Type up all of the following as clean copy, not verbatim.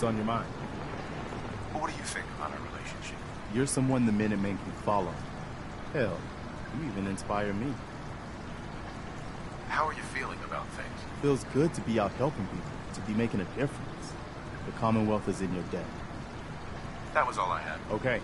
What's on your mind? What do you think about our relationship? You're someone the Minutemen can follow. Hell, you even inspire me. How are you feeling about things? Feels good to be out helping people, to be making a difference. The Commonwealth is in your debt. That was all I had. Okay.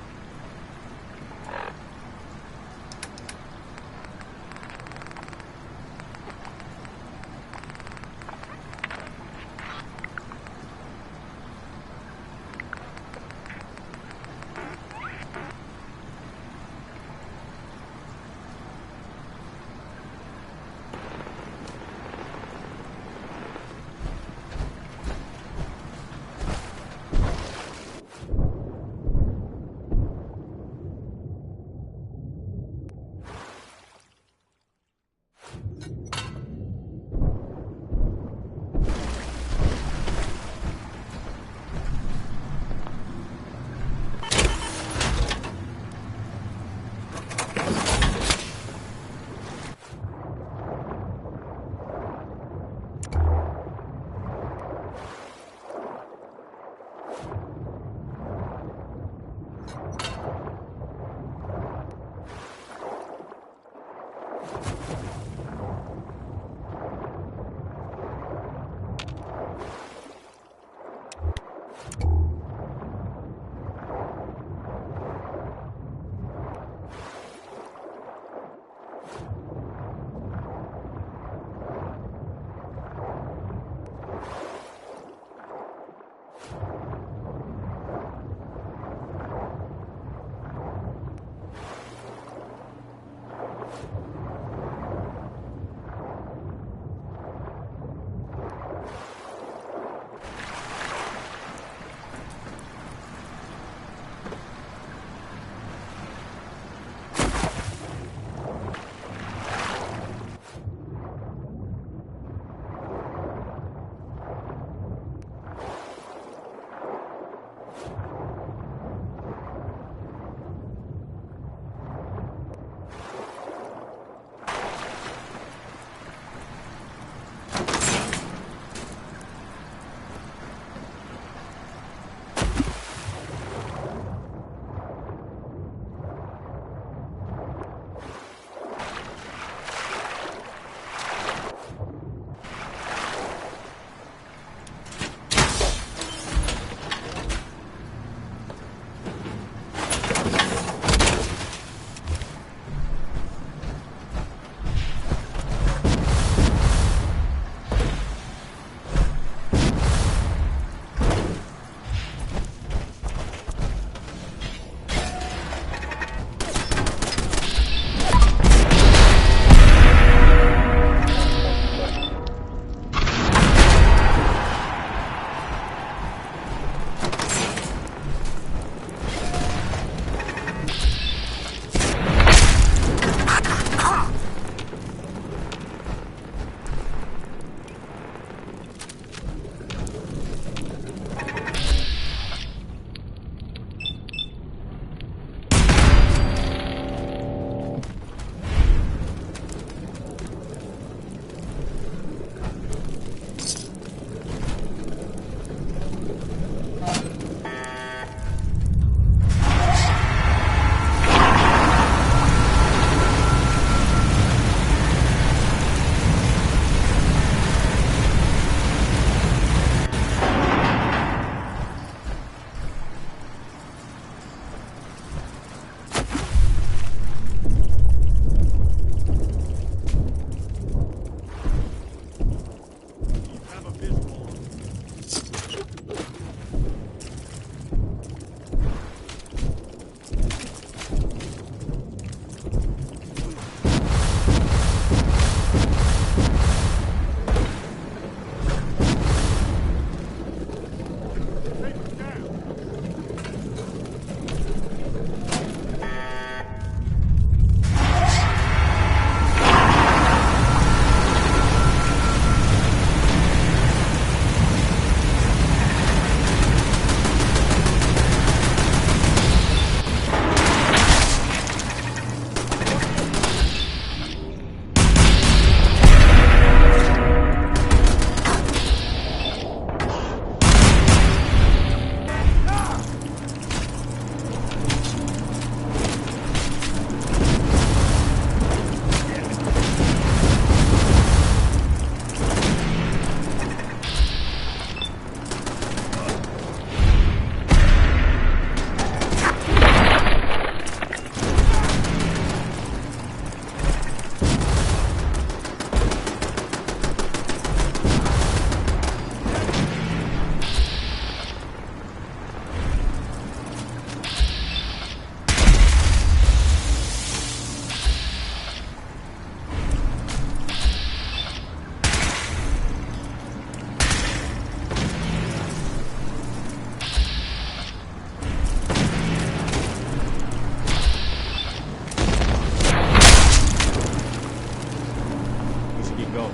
go.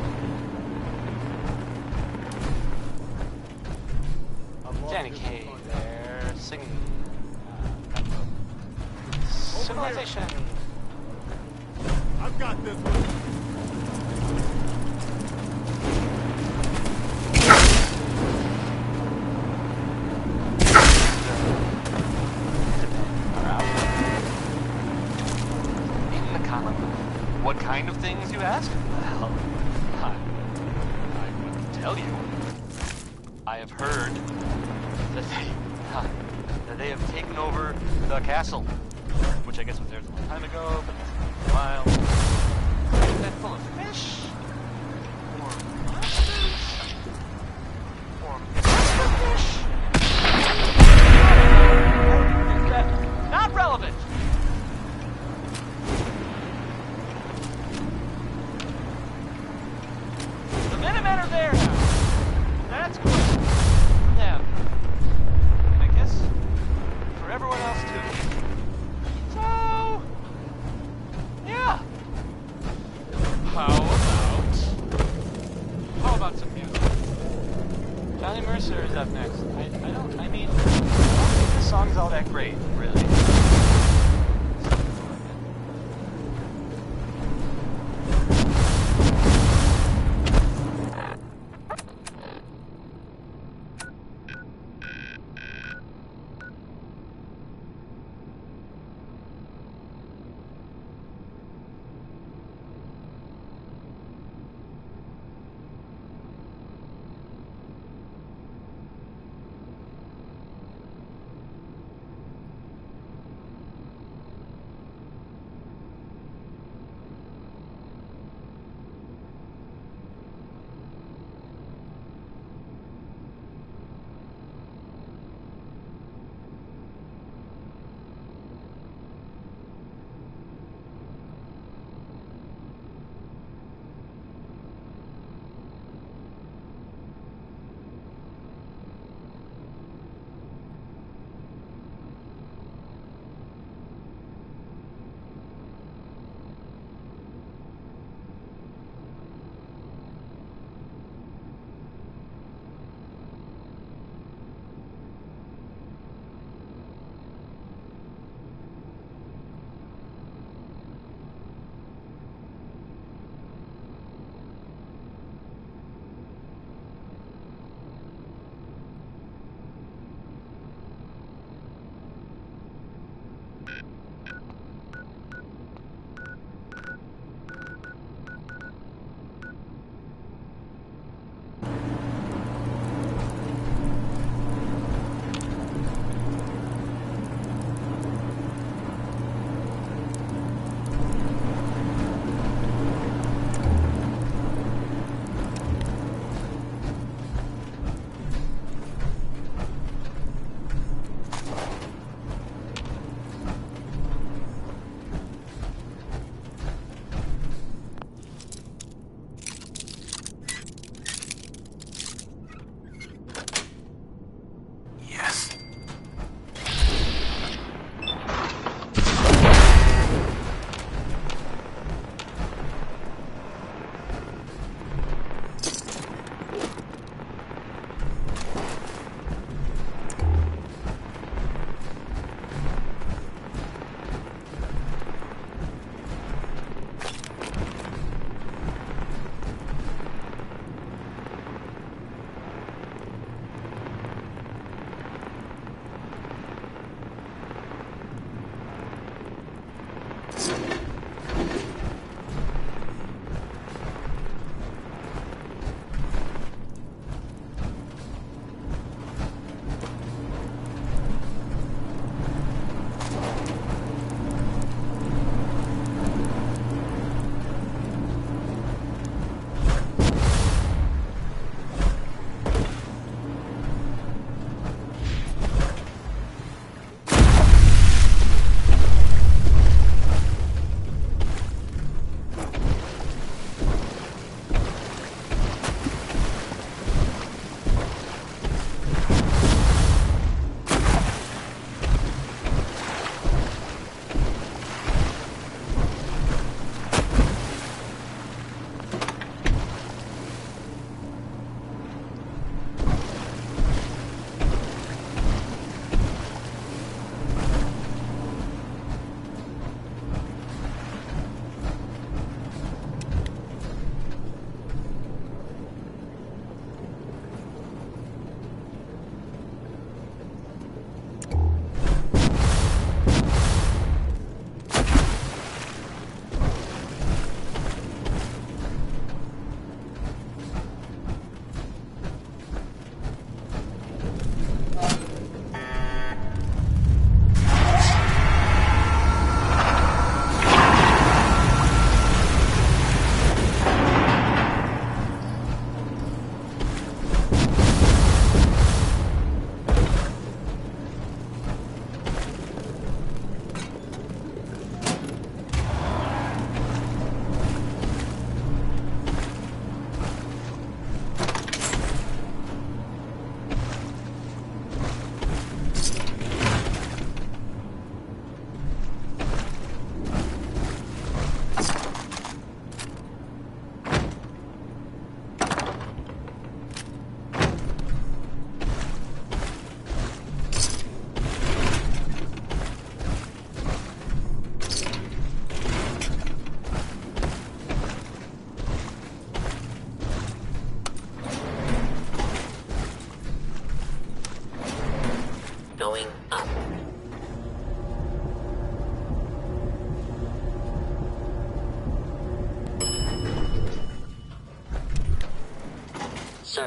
Danny Kaye there, singing Civilization. I've got this one. In the column. What kind of things, you ask? Well, I wouldn't tell you. I have heard that they have taken over the castle, which I guess was theirs a long time ago, but it's been a while. Is that full of fish? Or monsters? Or monster fish? Not relevant. The Minutemen are there now. That's good. For them. And I guess for everyone else too. So,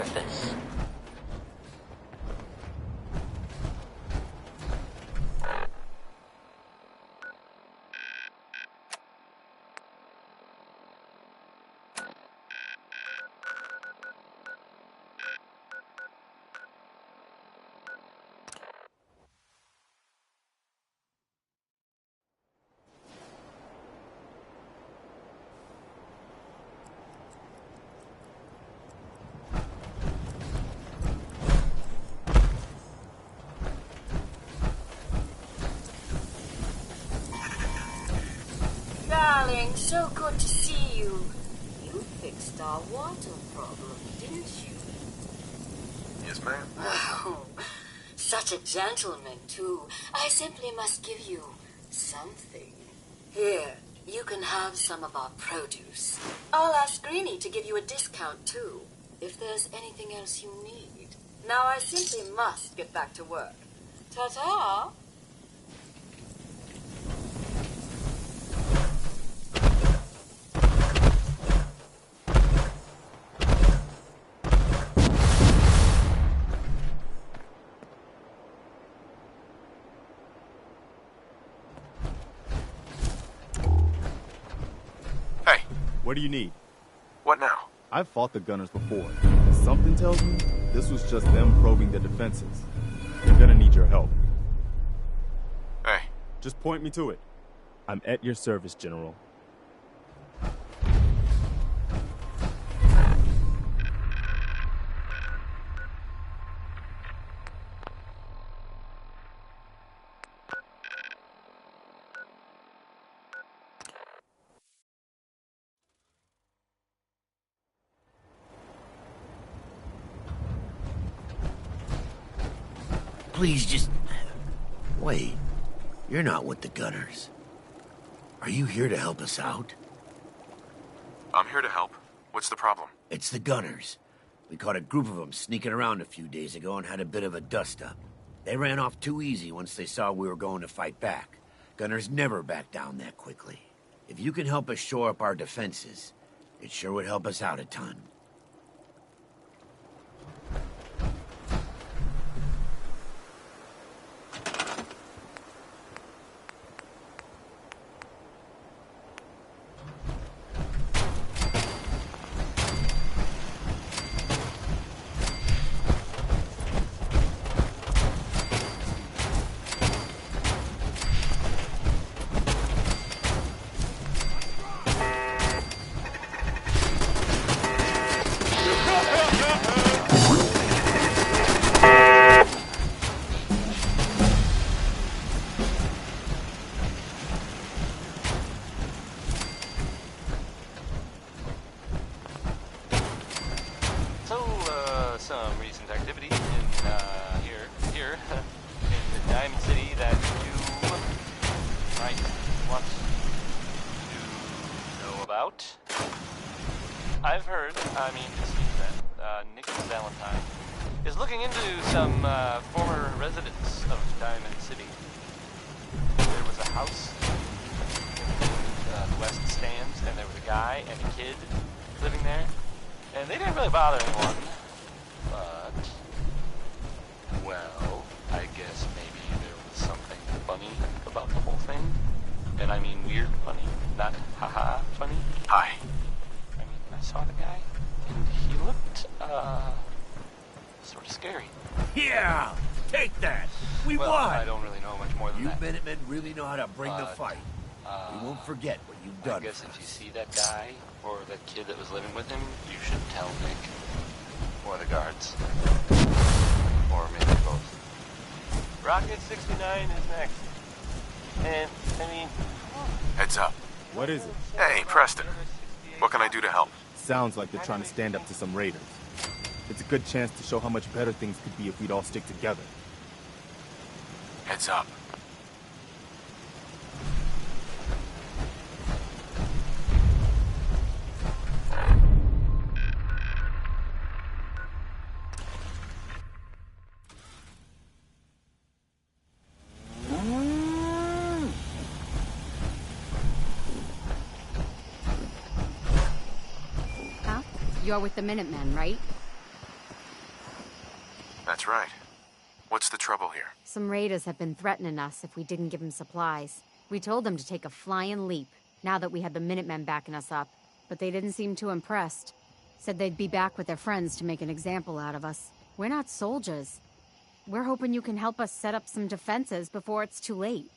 surface. Darling, so good to see you. You fixed our water problem, didn't you? Yes, ma'am. Oh, such a gentleman, too. I simply must give you something. Here, you can have some of our produce. I'll ask Greenie to give you a discount, too, if there's anything else you need. Now I simply must get back to work. Ta-ta! Hey, What do you need? what now? I've fought the Gunners before. Something tells me this was just them probing their defenses. They're gonna need your help. Hey, Just point me to it. I'm at your service, General. Please just... Wait. You're not with the Gunners. Are you here to help us out? I'm here to help. What's the problem? It's the Gunners. We caught a group of them sneaking around a few days ago and had a bit of a dust-up. They ran off too easy once they saw we were going to fight back. Gunners never back down that quickly. If you can help us shore up our defenses, it sure would help us out a ton. Some recent activity in here in Diamond City that you might want to know about. I've heard, it seems that Nick Valentine is looking into some former residents of Diamond City. There was a house in the West Stands, and there was a guy and a kid living there, and they didn't really bother anyone. But, well, I guess maybe there was something funny about the whole thing. And I mean weird funny, not haha funny. Hi. I saw the guy, and he looked, sort of scary. Yeah! Take that! We Well, won! I don't really know much more than You that. Minutemen really know how to bring the fight. We won't forget what you've done I guess for if you us. see that guy, or that kid that was living with him, you should tell Nick. Or the guards. Or maybe both. Rocket 69 is next. And, Heads up. What is it? Hey, Preston. What can I do to help? Sounds like they're trying to stand up to some raiders. It's a good chance to show how much better things could be if we'd all stick together. Heads up. You're with the Minutemen, right? That's right. What's the trouble here? Some raiders have been threatening us if we didn't give them supplies. We told them to take a flying leap, now that we had the Minutemen backing us up. But they didn't seem too impressed. Said they'd be back with their friends to make an example out of us. We're not soldiers. We're hoping you can help us set up some defenses before it's too late.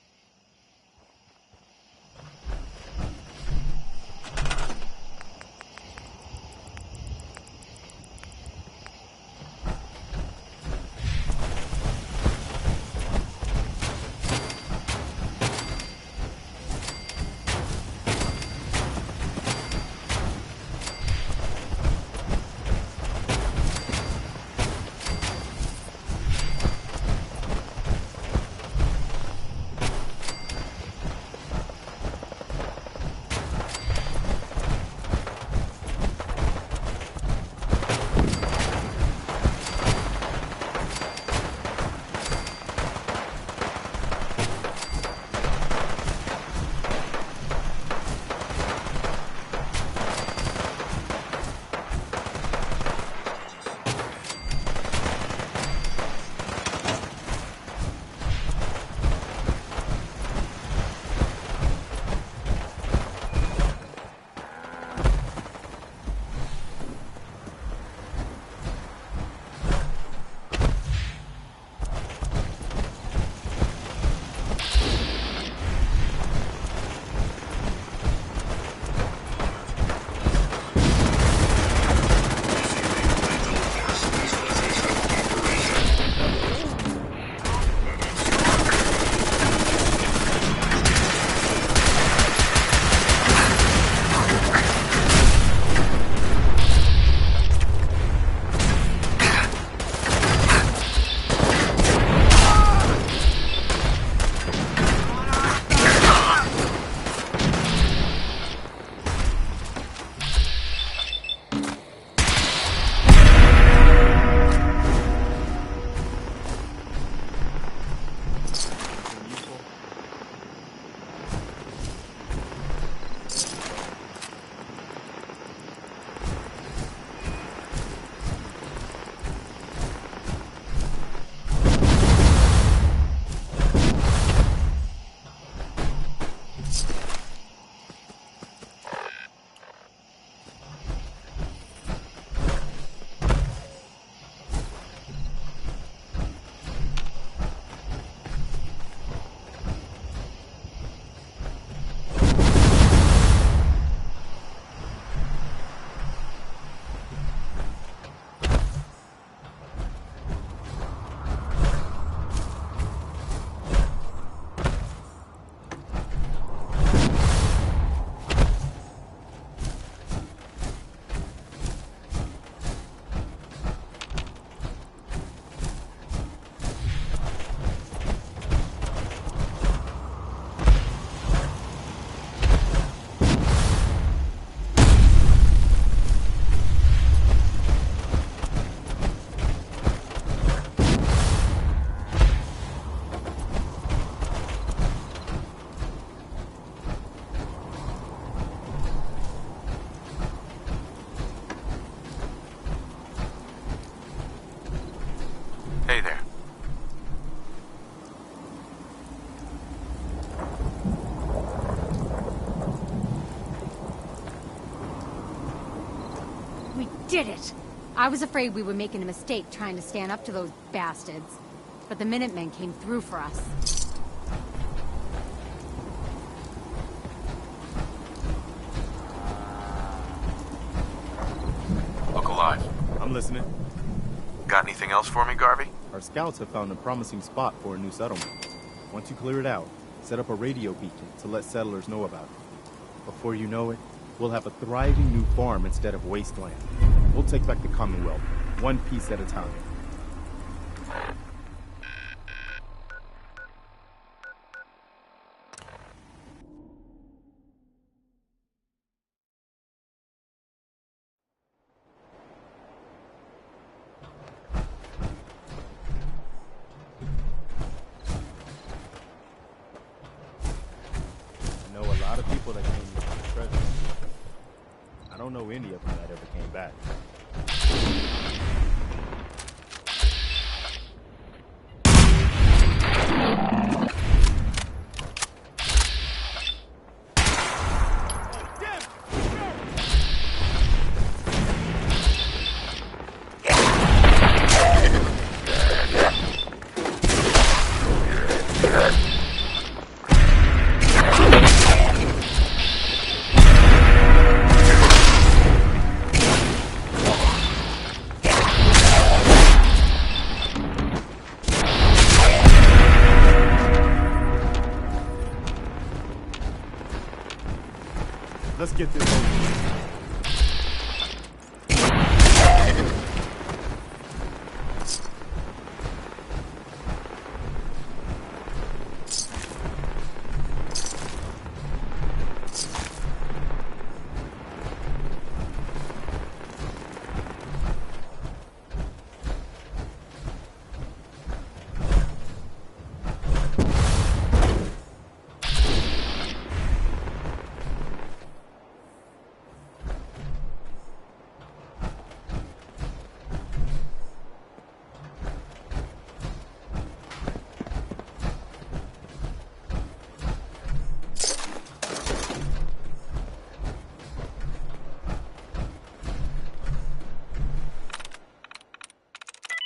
Hey there. We did it! I was afraid we were making a mistake trying to stand up to those bastards. But the Minutemen came through for us. Look alive. I'm listening. Got anything else for me, Garvey? Our scouts have found a promising spot for a new settlement. Once you clear it out, set up a radio beacon to let settlers know about it. Before you know it, we'll have a thriving new farm instead of wasteland. We'll take back the Commonwealth, one piece at a time. I know a lot of people that came here for the treasure. I don't know any of them that ever came back. Let's get this over with.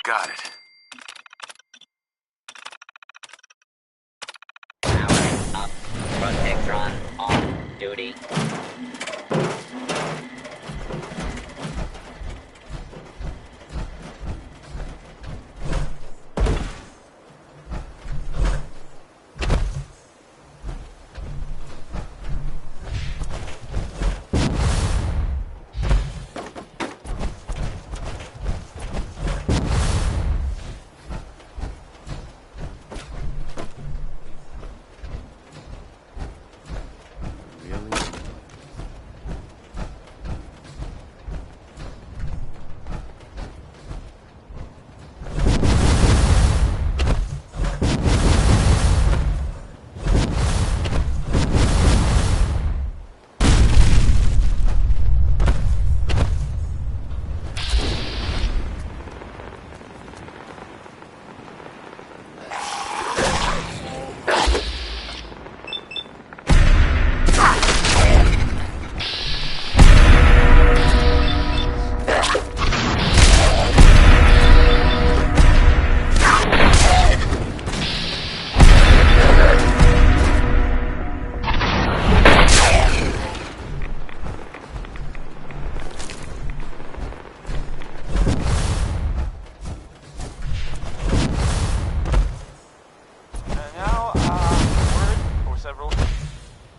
Got it. Power up. Protectron on duty.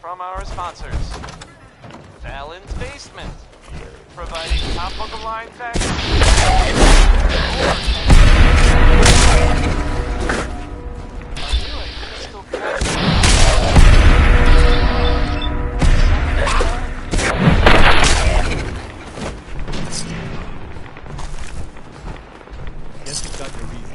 From our sponsors. Fallon's Basement, providing top-of-the-line fashion. Guess you've got your reasons.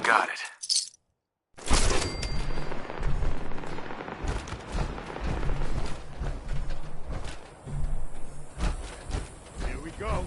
Got it. Here we go.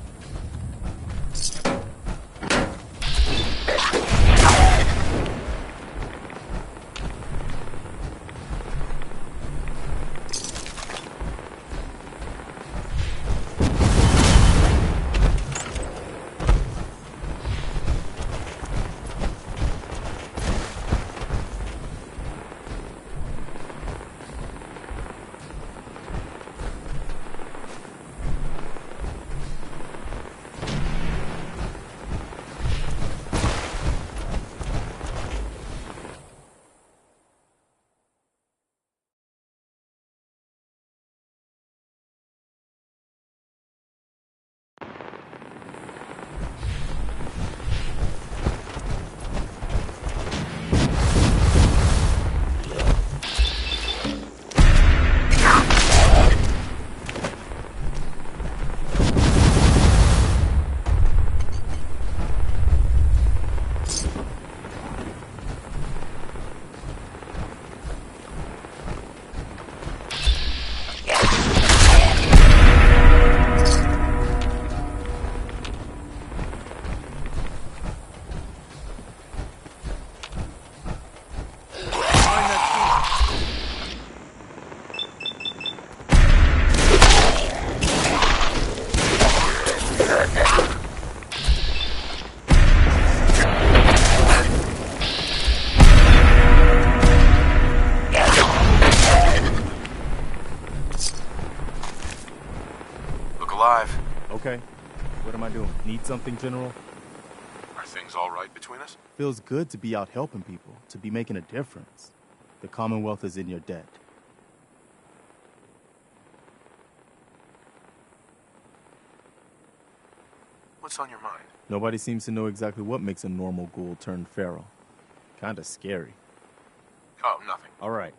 alive. Okay. What am I doing? Need something, General? Are things all right between us? Feels good to be out helping people, to be making a difference. The Commonwealth is in your debt. What's on your mind? Nobody seems to know exactly what makes a normal ghoul turn feral. Kinda scary. Oh, nothing. All right.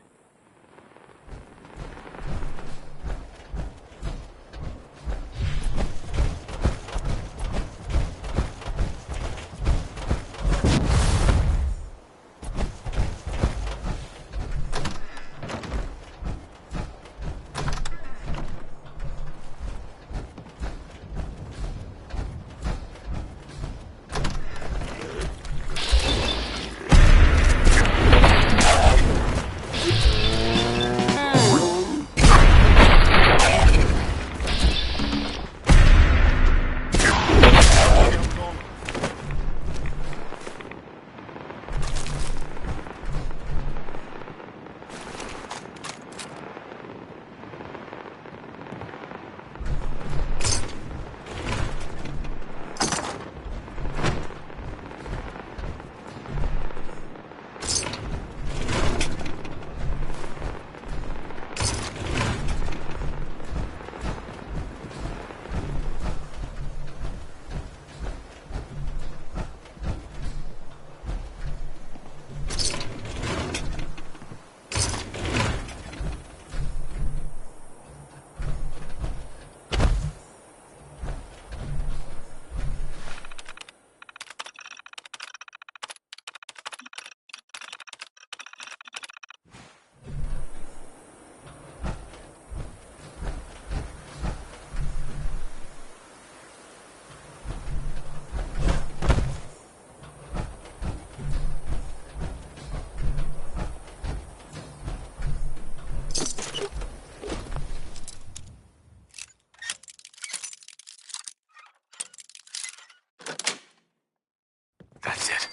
That's it.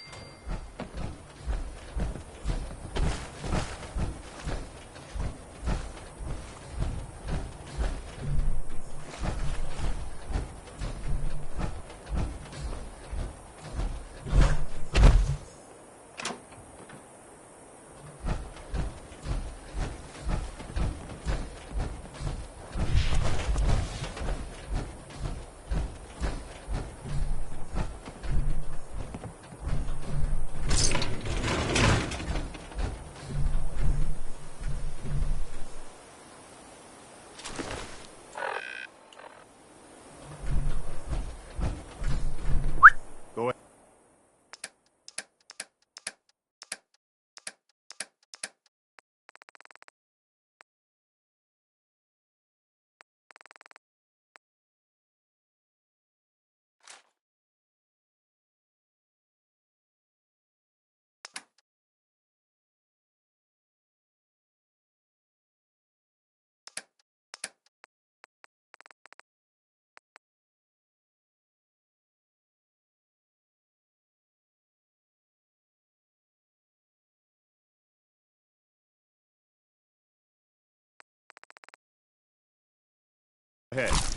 Go ahead. Ahead.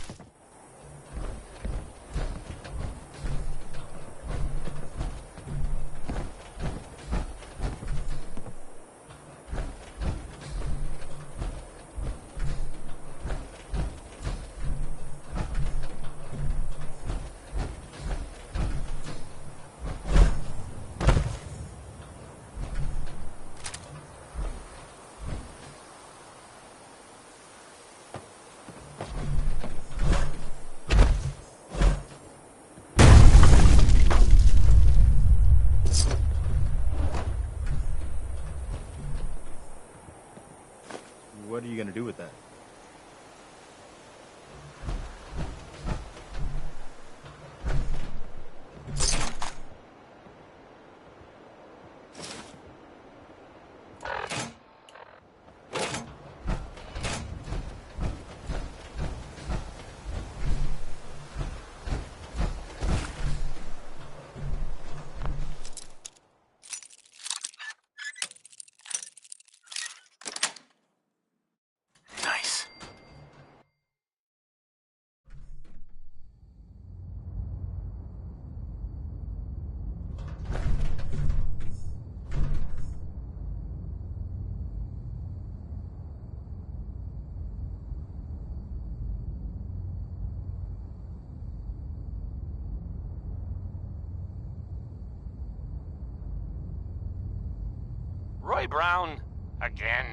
Troy Brown. Again.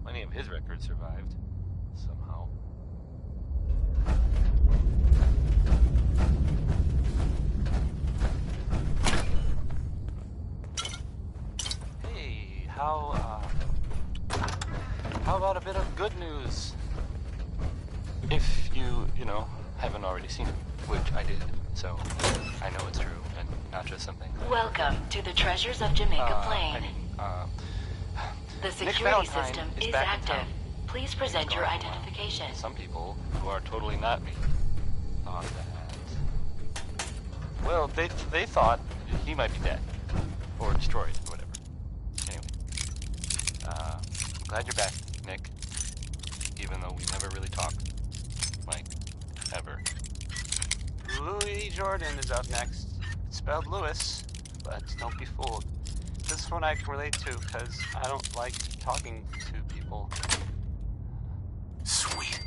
Plenty of his records survived. Somehow. Hey, how about a bit of good news? If you haven't already seen it, which I did, so I know it's true and not just something. Welcome to the Treasures of Jamaica Plain. The security system is active. Please present your identification. Some people who are totally not me thought that. Well, they thought he might be dead or destroyed or whatever. Anyway, I'm glad you're back, Nick. Even though we never really talked, like ever. Louis Jordan is up next. It's spelled Lewis, but don't be fooled. This one I can relate to because I don't like talking to people. Sweet.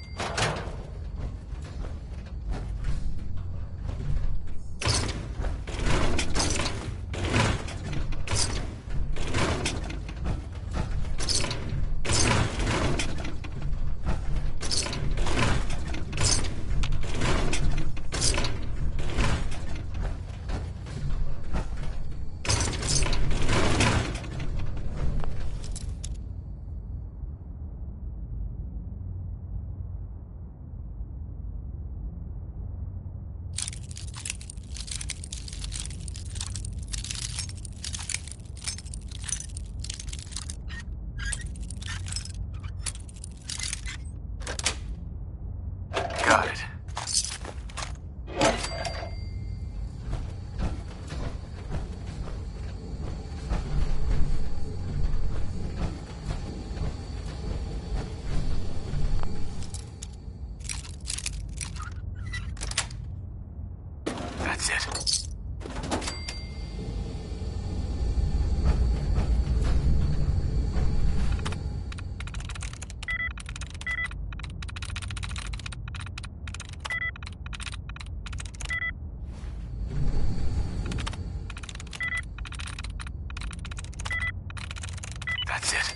Got it. That's it. That's it.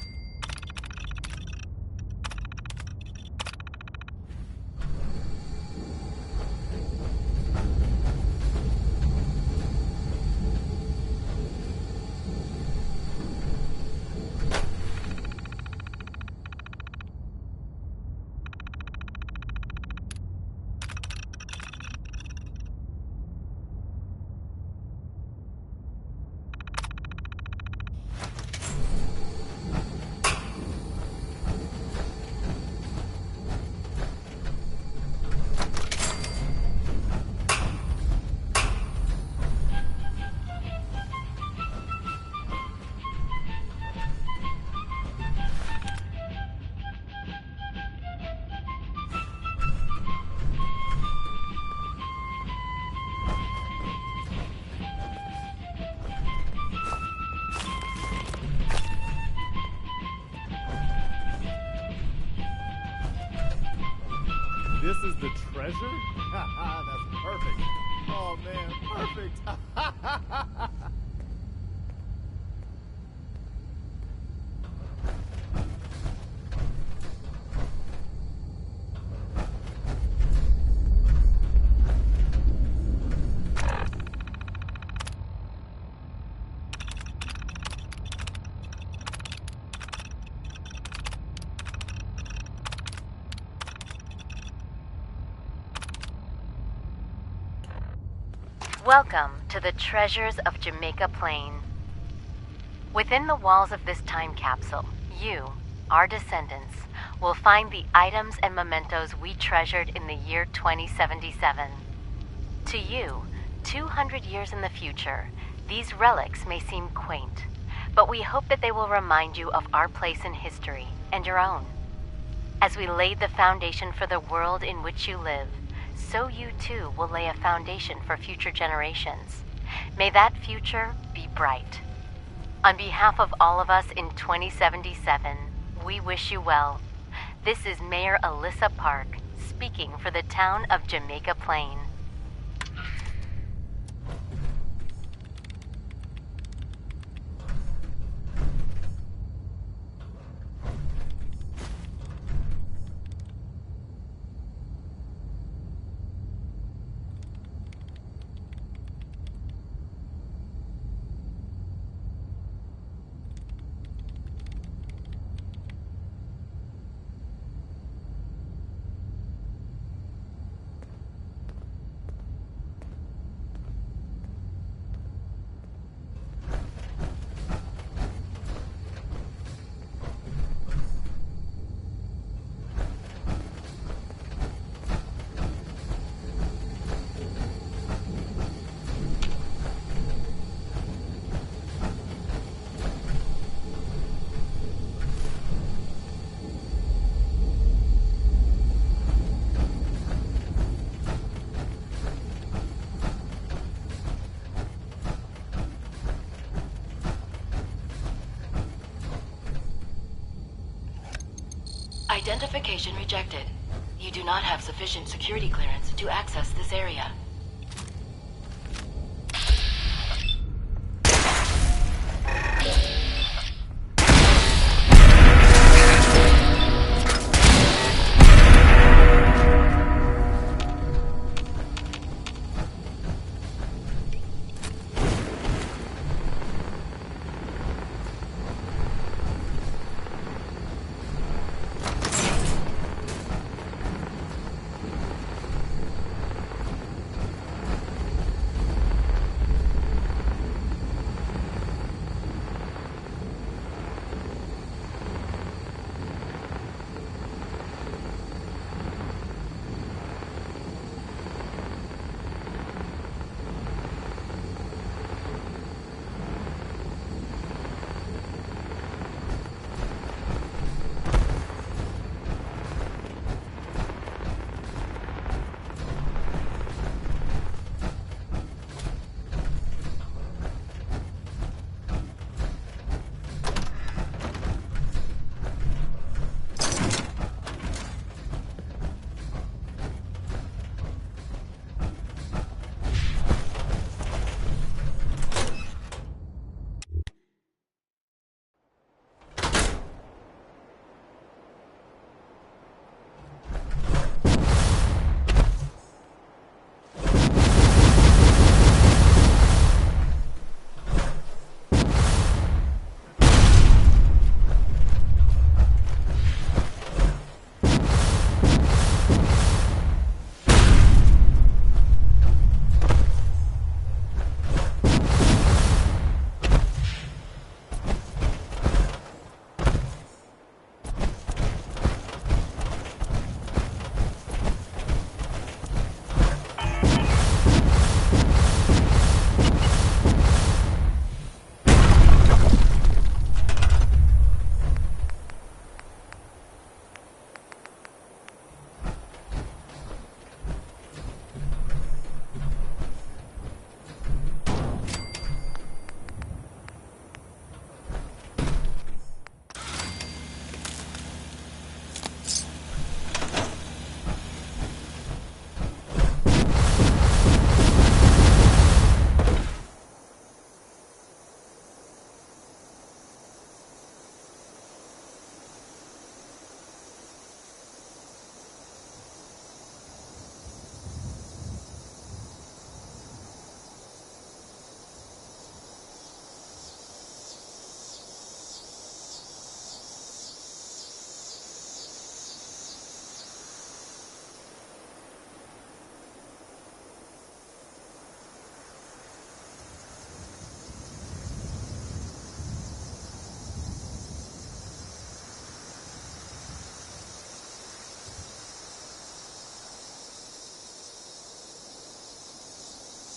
This is the treasure? That's perfect. Oh man, perfect. Welcome to the Treasures of Jamaica Plain. Within the walls of this time capsule, you, our descendants, will find the items and mementos we treasured in the year 2077. To you, 200 years in the future, these relics may seem quaint, but we hope that they will remind you of our place in history and your own. As we laid the foundation for the world in which you live, so you too will lay a foundation for future generations. May that future be bright. On behalf of all of us in 2077, we wish you well. This is Mayor Alyssa Park, speaking for the town of Jamaica Plain. Identification rejected. You do not have sufficient security clearance to access this area.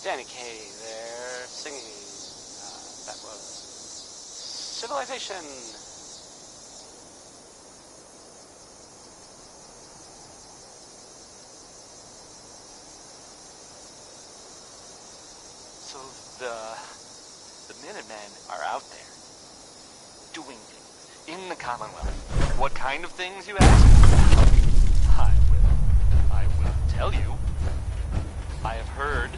Danny Kaye there, singing. That was Civilization. So the Minutemen are out there, doing things in the Commonwealth. What kind of things, you ask? I will tell you. I have heard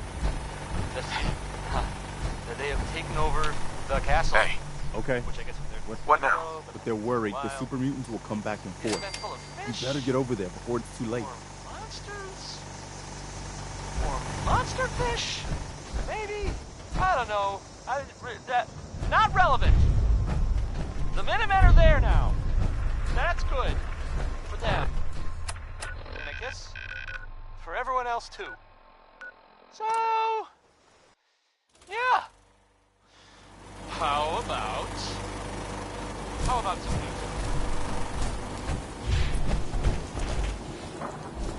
that they have taken over the castle. Hey. Okay. Which I guess What now? But they're worried the super mutants will come back and forth. You better get over there before it's too late. Or monsters? Or monster fish? Maybe? I don't know. Not relevant. The Minutemen are there now. That's good. For them. And I guess for everyone else too. So, yeah. How about some music?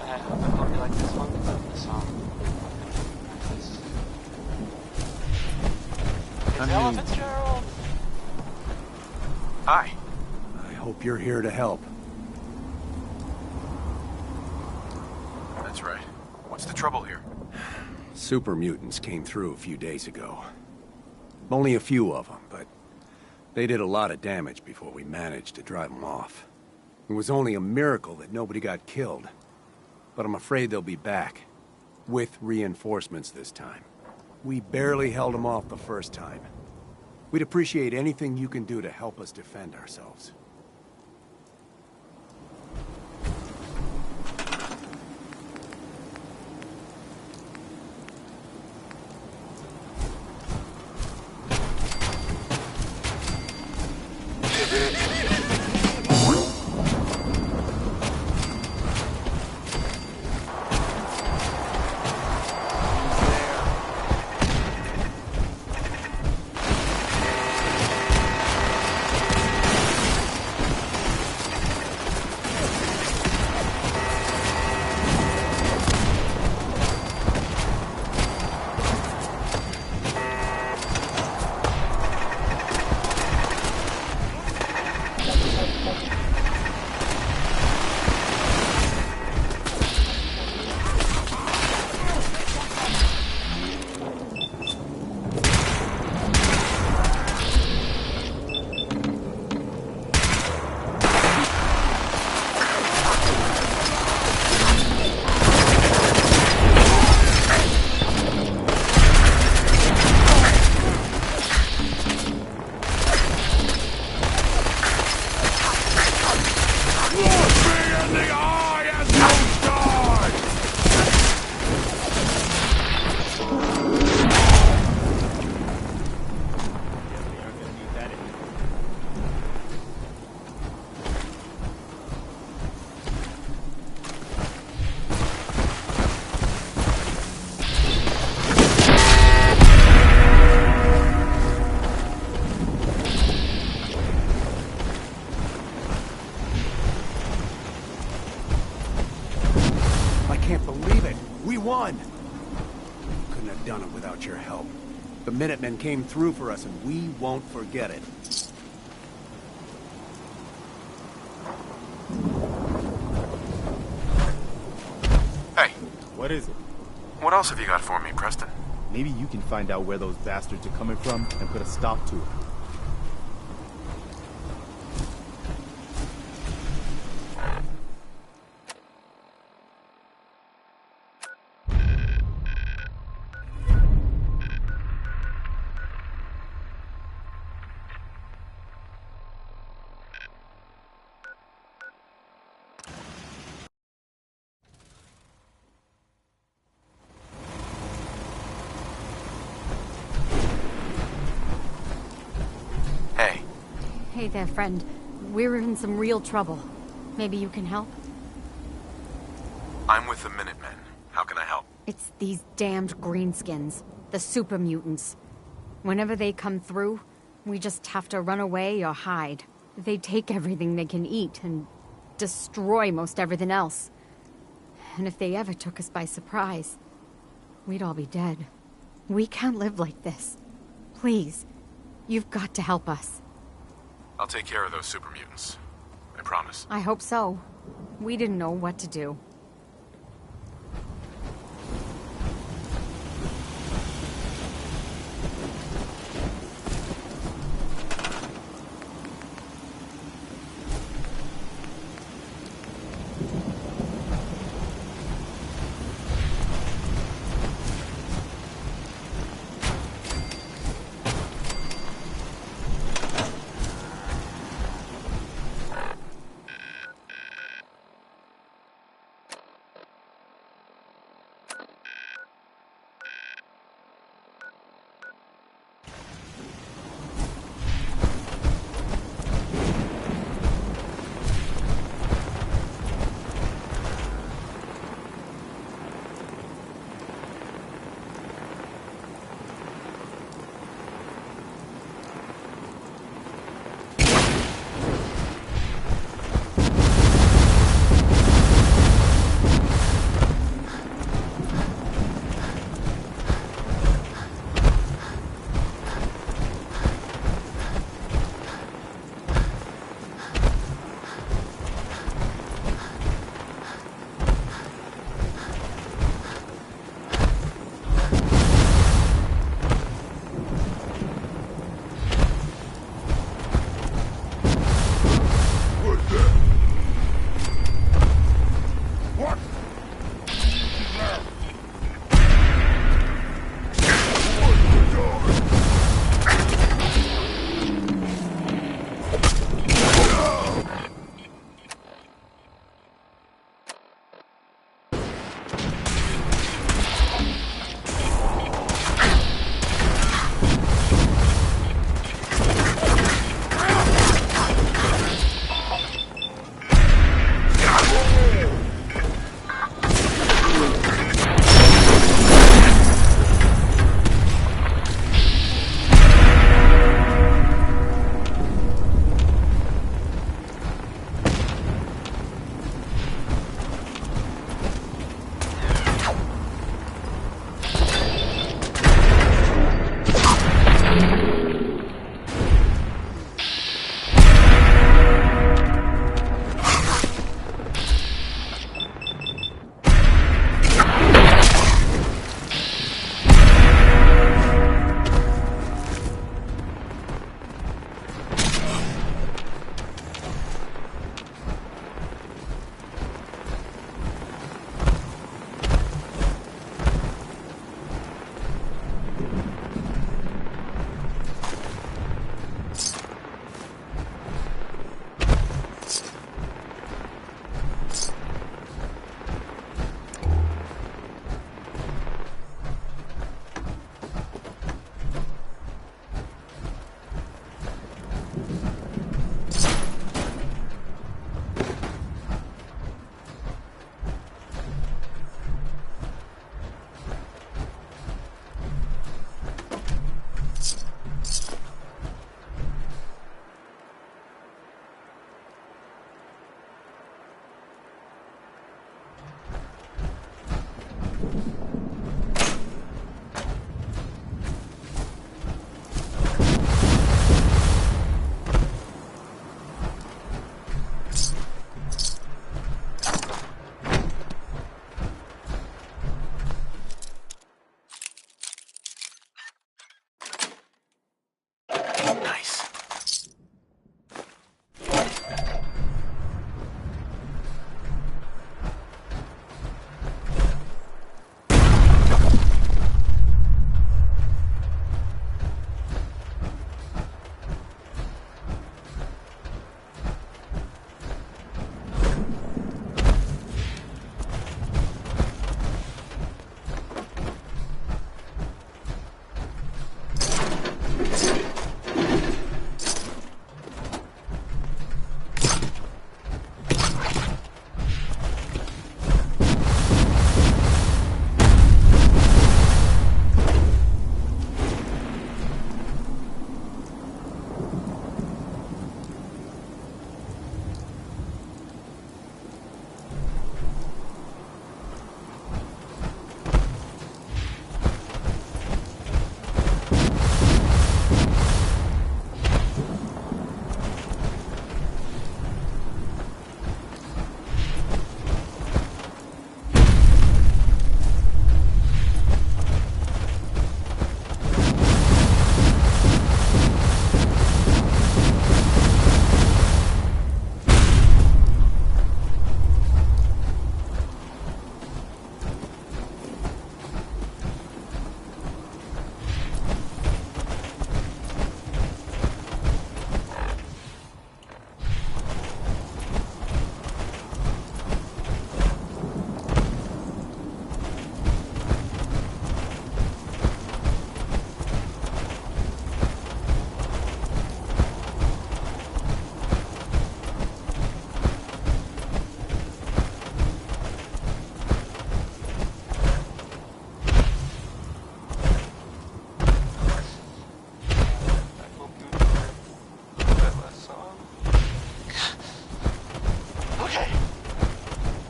I hope you like this one. The song. It's Ella Fitzgerald. Hi. I hope you're here to help. That's right. What's the trouble here? Super mutants came through a few days ago. Only a few of them, but they did a lot of damage before we managed to drive them off. It was only a miracle that nobody got killed. But I'm afraid they'll be back. With reinforcements this time. We barely held them off the first time. We'd appreciate anything you can do to help us defend ourselves. Won! Couldn't have done it without your help. The Minutemen came through for us, and we won't forget it. Hey. What is it? What else have you got for me, Preston? Maybe you can find out where those bastards are coming from and put a stop to it. Hey there, friend. We're in some real trouble. Maybe you can help? I'm with the Minutemen. How can I help? It's these damned greenskins. The super mutants. Whenever they come through, we just have to run away or hide. They take everything they can eat and destroy most everything else. And if they ever took us by surprise, we'd all be dead. We can't live like this. Please, you've got to help us. I'll take care of those super mutants. I promise. I hope so. We didn't know what to do.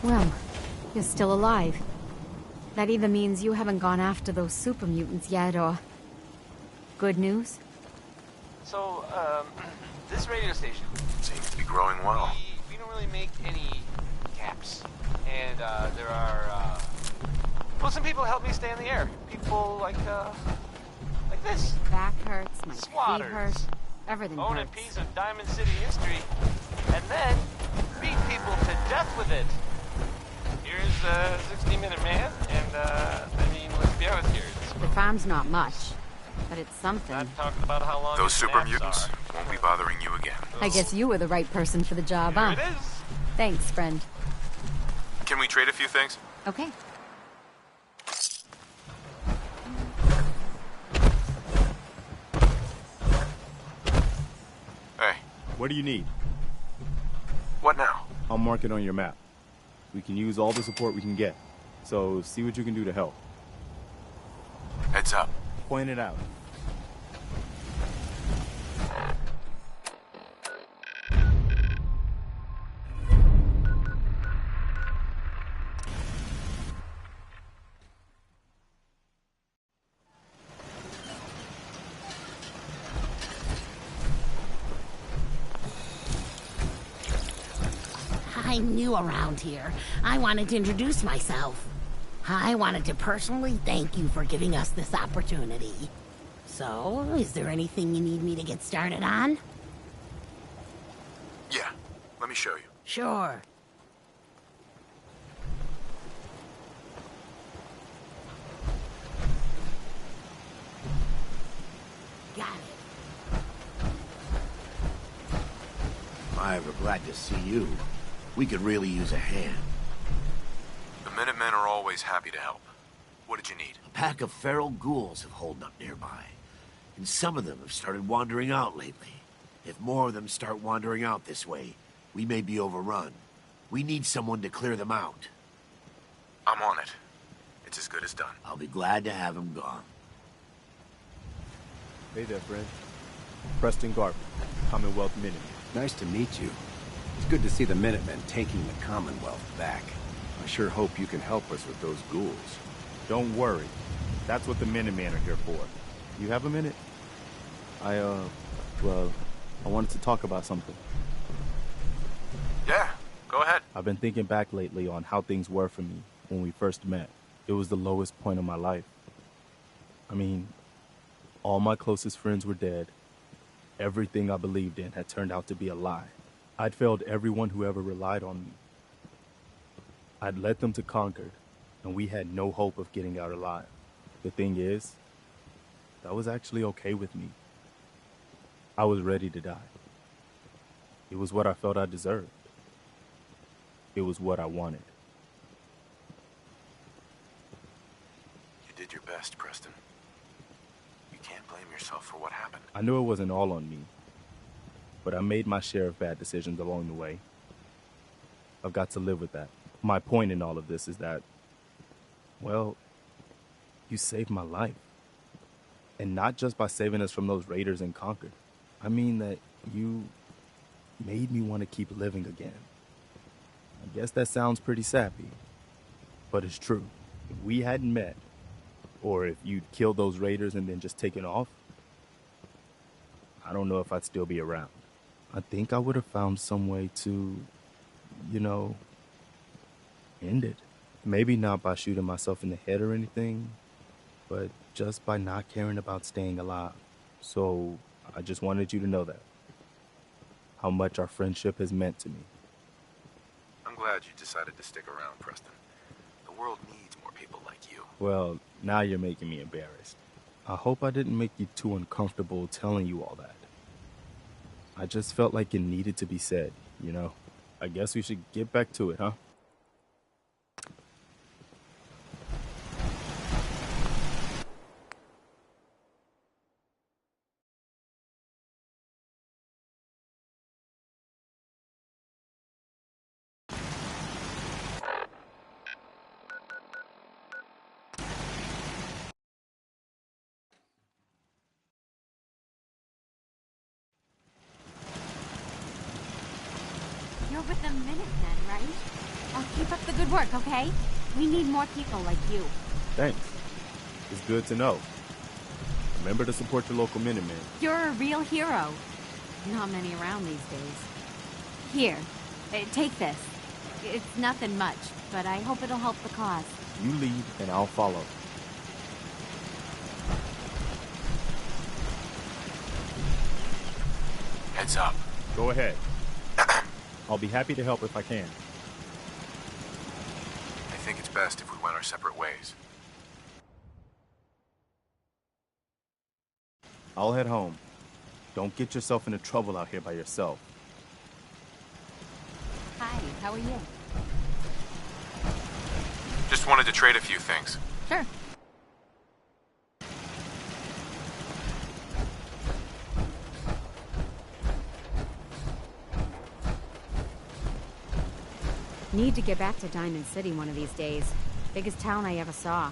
Well, you're still alive. That either means you haven't gone after those super mutants yet, or... good news? So, this radio station... Seems to be growing well. We don't really make any caps. And, there are, well, some people help me stay in the air. People like this. Back hurts, my Swatters. feet hurt, everything Own a hurts. piece of Diamond City history, and then beat people to death with it. Here's a 60-minute man, and, I mean, let's be honest here. The farm's not much, but it's something. Not talking about how long Those these super naps mutants are. won't be bothering you again. I guess you were the right person for the job, huh? Here it is. Thanks, friend. Can we trade a few things? Okay. Hey, What do you need? what now? I'll mark it on your map. We can use all the support we can get. So see what you can do to help. Heads up. Point it out. I'm new around here. I wanted to introduce myself. I wanted to personally thank you for giving us this opportunity. So, is there anything you need me to get started on? Yeah, let me show you. Sure. Got it. I'm glad to see you. We could really use a hand. The Minutemen are always happy to help. What did you need? A pack of feral ghouls have holed up nearby. And some of them have started wandering out lately. If more of them start wandering out this way, we may be overrun. We need someone to clear them out. I'm on it. It's as good as done. I'll be glad to have them gone. Hey there, friend. Preston Garp, Commonwealth Minutemen. Nice to meet you. It's good to see the Minutemen taking the Commonwealth back. I sure hope you can help us with those ghouls. Don't worry. That's what the Minutemen are here for. You have a minute? I wanted to talk about something. Yeah, go ahead. I've been thinking back lately on how things were for me when we first met. It was the lowest point of my life. I mean, all my closest friends were dead. Everything I believed in had turned out to be a lie. I'd failed everyone who ever relied on me. I'd led them to Concord, and we had no hope of getting out alive. The thing is, that was actually okay with me. I was ready to die. It was what I felt I deserved. It was what I wanted. You did your best, Preston. You can't blame yourself for what happened. I knew it wasn't all on me, but I made my share of bad decisions along the way. I've got to live with that. My point in all of this is that, well, you saved my life. And not just by saving us from those raiders in Concord. I mean that you made me want to keep living again. I guess that sounds pretty sappy, but it's true. If we hadn't met, or if you'd killed those raiders and then just taken off, I don't know if I'd still be around. I think I would have found some way to, end it. Maybe not by shooting myself in the head or anything, but just by not caring about staying alive. So I just wanted you to know that. How much our friendship has meant to me. I'm glad you decided to stick around, Preston. The world needs more people like you. Well, now you're making me embarrassed. I hope I didn't make you too uncomfortable telling you all that. I just felt like it needed to be said, I guess we should get back to it, huh? You're with the Minutemen, right? I'll keep up the good work, okay? We need more people like you. Thanks. It's good to know. Remember to support your local Minutemen. You're a real hero. Not many around these days. Here, take this. It's nothing much, but I hope it'll help the cause. You lead, and I'll follow. Heads up. Go ahead. I'll be happy to help if I can. I think it's best if we went our separate ways. I'll head home. Don't get yourself into trouble out here by yourself. Hi, how are you? Just wanted to trade a few things. Sure. Need to get back to Diamond City one of these days. Biggest town I ever saw.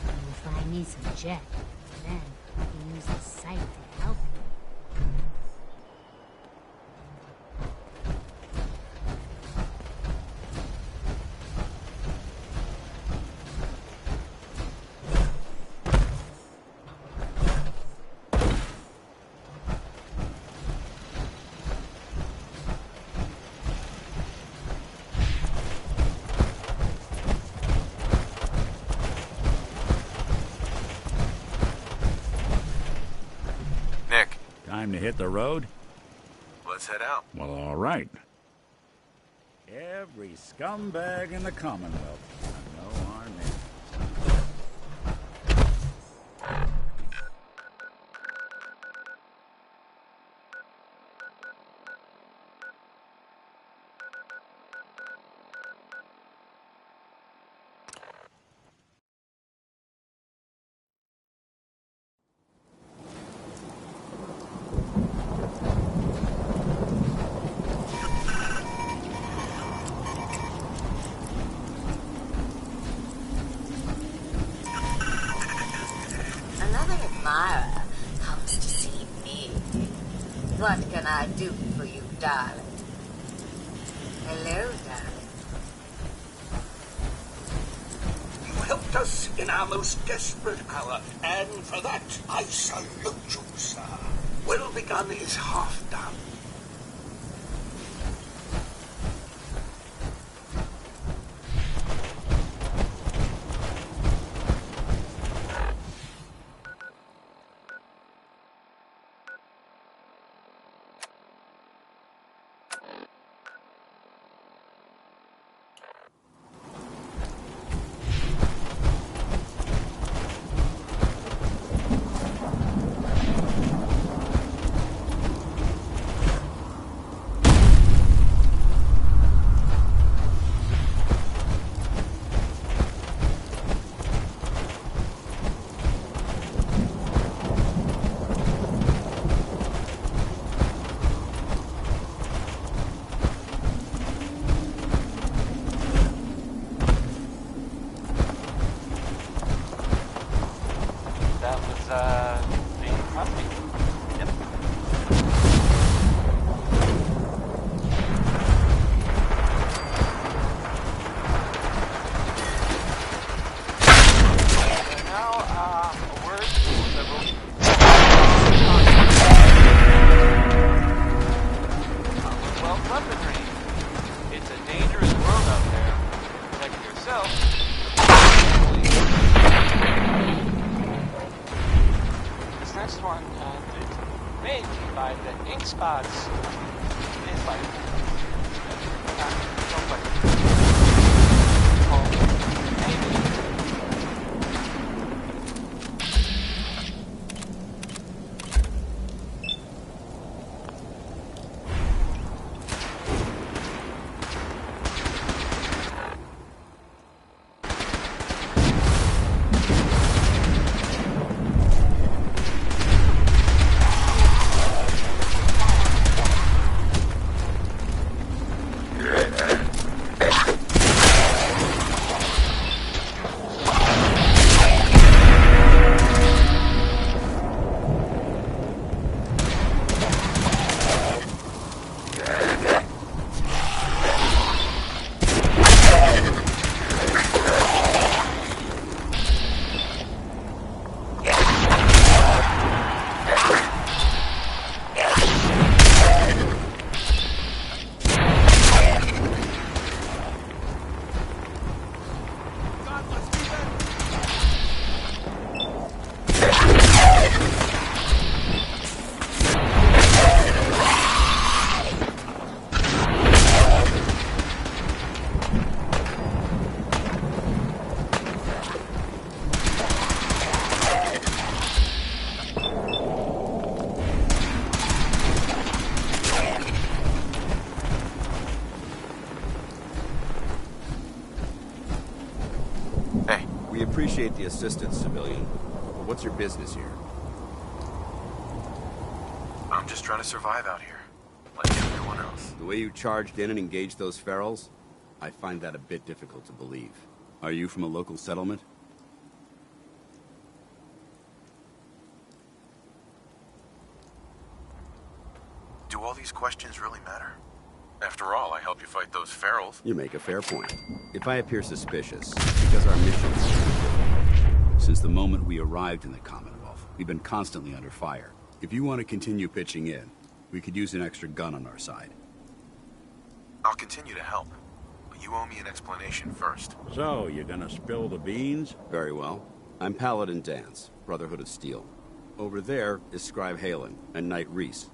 We'll find me some jet. Then I can use the site to help me. Time to hit the road? Let's head out. Well, all right. Every scumbag in the Commonwealth I know our name. Another admirer What can I do for you, darling? Hello, darling. You helped us in our most desperate hour, and for that, I salute you, sir. Well begun is half done. Appreciate the assistance, civilian. But what's your business here? I'm just trying to survive out here, like everyone else. The way you charged in and engaged those ferals, I find that a bit difficult to believe. Are you from a local settlement? Do all these questions really matter? After all, I help you fight those ferals. You make a fair point. If I appear suspicious, it's because our mission is different. Since the moment we arrived in the Commonwealth, we've been constantly under fire. If you want to continue pitching in, we could use an extra gun on our side. I'll continue to help, but you owe me an explanation first. So, you gonna spill the beans? Very well. I'm Paladin Danse, Brotherhood of Steel. Over there is Scribe Halen and Knight Reese.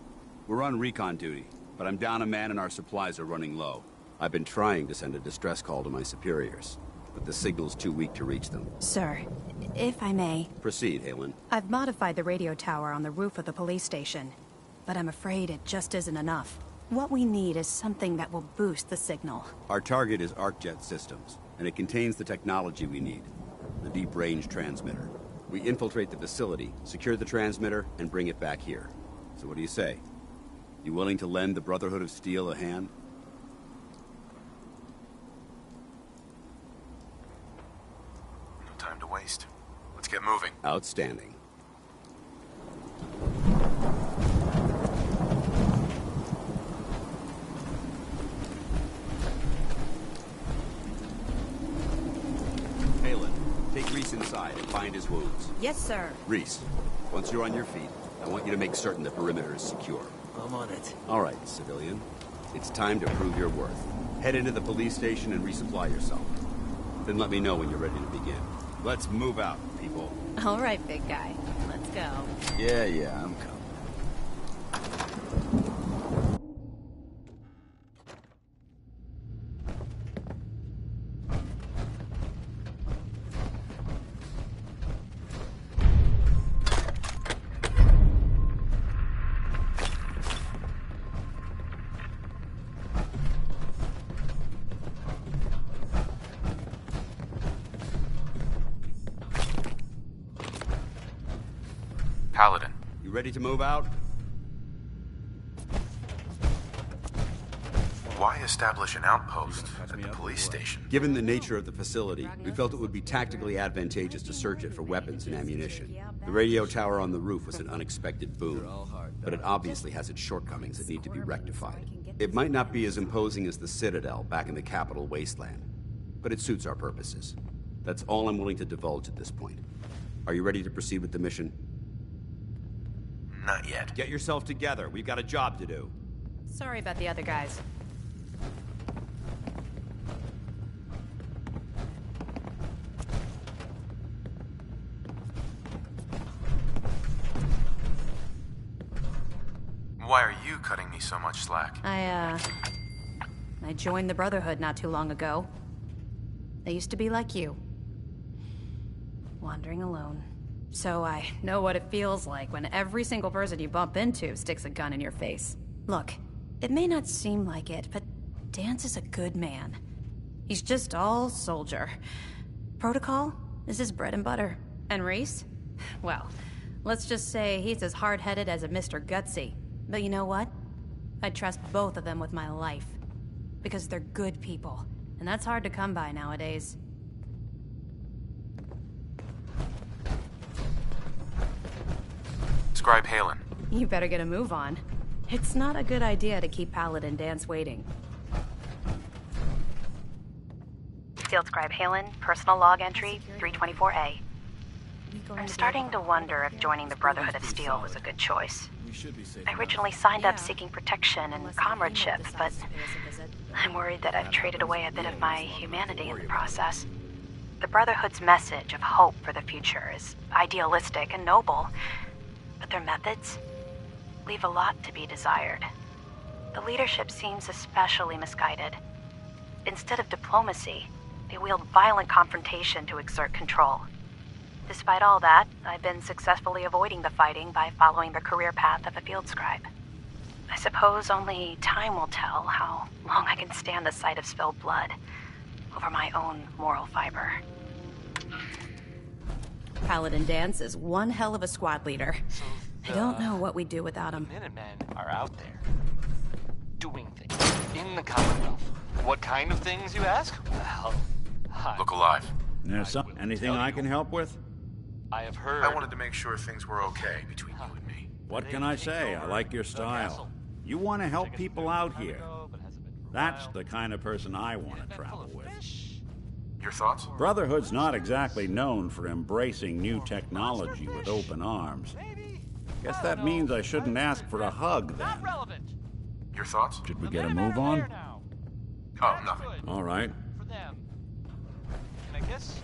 We're on recon duty, but I'm down a man and our supplies are running low. I've been trying to send a distress call to my superiors, but the signal's too weak to reach them. Sir, if I may... Proceed, Halen. I've modified the radio tower on the roof of the police station, but I'm afraid it just isn't enough. What we need is something that will boost the signal. Our target is ArcJet Systems, and it contains the technology we need. The deep-range transmitter. We infiltrate the facility, secure the transmitter, and bring it back here. So what do you say? You willing to lend the Brotherhood of Steel a hand? No time to waste. Let's get moving. Outstanding. inside and find his wounds. Yes, sir. Reese, once you're on your feet, I want you to make certain the perimeter is secure. I'm on it. All right, civilian. It's time to prove your worth. Head into the police station and resupply yourself. Then let me know when you're ready to begin. Let's move out, people. All right, big guy. Let's go. Yeah, I'm coming. Paladin. You ready to move out? Why establish an outpost at the police station? Given the nature of the facility, we felt it would be tactically advantageous to search it for weapons and ammunition. The radio tower on the roof was an unexpected boon, but it obviously has its shortcomings that need to be rectified. It might not be as imposing as the Citadel back in the capital wasteland, but it suits our purposes. That's all I'm willing to divulge at this point. Are you ready to proceed with the mission? Not yet. Get yourself together. We've got a job to do. Sorry about the other guys. Why are you cutting me so much slack? I joined the Brotherhood not too long ago. I used to be like you. Wandering alone. So I know what it feels like when every single person you bump into sticks a gun in your face. Look, it may not seem like it, but Danse is a good man. He's just all soldier. Protocol is his bread and butter. And Reese? Well, let's just say he's as hard-headed as a Mr. Gutsy. But you know what? I'd trust both of them with my life. Because they're good people. And that's hard to come by nowadays. Scribe Halen. You better get a move on. It's not a good idea to keep Paladin Danse waiting. Field Scribe Halen, personal log entry 324A. I'm starting to wonder if joining the Brotherhood of Steel was a good choice. I originally signed up seeking protection and comradeship, but I'm worried that I've traded away a bit of my humanity in the process. The Brotherhood's message of hope for the future is idealistic and noble, but their methods leave a lot to be desired. The leadership seems especially misguided. Instead of diplomacy, they wield violent confrontation to exert control. Despite all that, I've been successfully avoiding the fighting by following the career path of a field scribe. I suppose only time will tell how long I can stand the sight of spilled blood over my own moral fiber. Paladin Danse is one hell of a squad leader. I don't know what we'd do without him. Minutemen are out there, doing things in the Commonwealth. What kind of things, you ask? Well, Look alive. Anything I can help with? I have heard. I wanted to make sure things were okay between you and me. What can I say? I like your style. You want to help people out here. That's the kind of person I want to travel with. Your thoughts? Brotherhood's not exactly known for embracing new technology with open arms. Guess that means I shouldn't ask for a hug, then. Your thoughts? Should we get a move on? Oh, nothing. All right. For them. And I guess